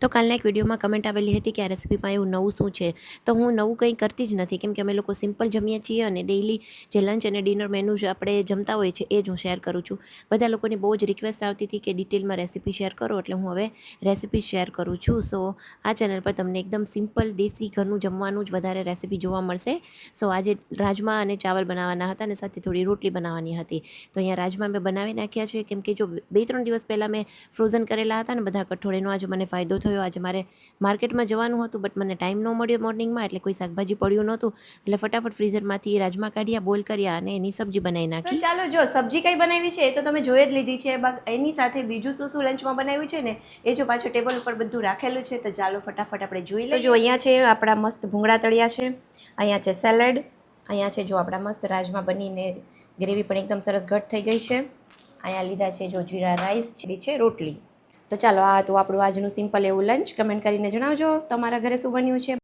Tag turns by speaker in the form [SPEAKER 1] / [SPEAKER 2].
[SPEAKER 1] તો કાલના એક વિડીયોમાં કમેન્ટ આવેલી હતી કે આ રેસીપીમાં એવું નવું શું છે, તો હું નવું કંઈ કરતી જ નથી, કેમ કે અમે લોકો સિમ્પલ જમીએ છીએ અને ડેઈલી જે લંચ અને ડિનર મેનુ જે આપણે જમતા હોઈએ છીએ એ જ હું શેર કરું છું. બધા લોકોની બહુ જ રિક્વેસ્ટ આવતી હતી કે ડિટેલમાં રેસીપી શેર કરો, એટલે હું હવે રેસીપી શેર કરું છું. સો આ ચેનલ પર તમને એકદમ સિમ્પલ દેશી ઘરનું જમવાનું જ વધારે રેસીપી જોવા મળશે. સો આજે રાજમા અને ચાવલ બનાવવાના હતા અને સાથે થોડી રોટલી બનાવવાની હતી. તો અહીંયા રાજમા મેં બનાવી નાખ્યા છે, કેમ કે જો 2-3 દિવસ પહેલાં મેં ફ્રોઝન કરેલા હતા ને બધા કઠોળ, એનો આજે મને ફાયદો થયો. આજે મારે માર્કેટમાં જવાનું હતું, બટ મને ટાઈમ ન મળ્યો મોર્નિંગમાં, એટલે કોઈ શાકભાજી પડ્યું નહોતું, એટલે ફટાફટ ફ્રીઝરમાંથી રાજમા કાઢ્યા, બોલ કર્યા અને એની સબ્જી બનાવી નાખી.
[SPEAKER 2] ચાલો, જો સબ્જી કઈ બનાવી છે એ તો તમે જોઈ જ લીધી છે. એની સાથે બીજું શું શું લંચમાં બનાવ્યું છે ને એ જો પાછું ટેબલ ઉપર બધું રાખેલું છે, તો ચાલો ફટાફટ આપણે જોઈ લઈએ. તો જો અહીંયા છે આપણા મસ્ત ભૂંગળા તળિયા છે, અહીંયા છે સેલેડ, અહીંયા છે જો આપણા મસ્ત રાજમા બનીને ગ્રેવી પણ એકદમ સરસ ઘટ થઈ ગઈ છે. અહીંયા લીધા છે જો જીરા રાઈસ છે, રોટલી. તો ચાલો, આ તો આપણું આજનું સિમ્પલ એવું લંચ. કમેન્ટ કરીને જણાવજો તમારા ઘરે શું બન્યું છે.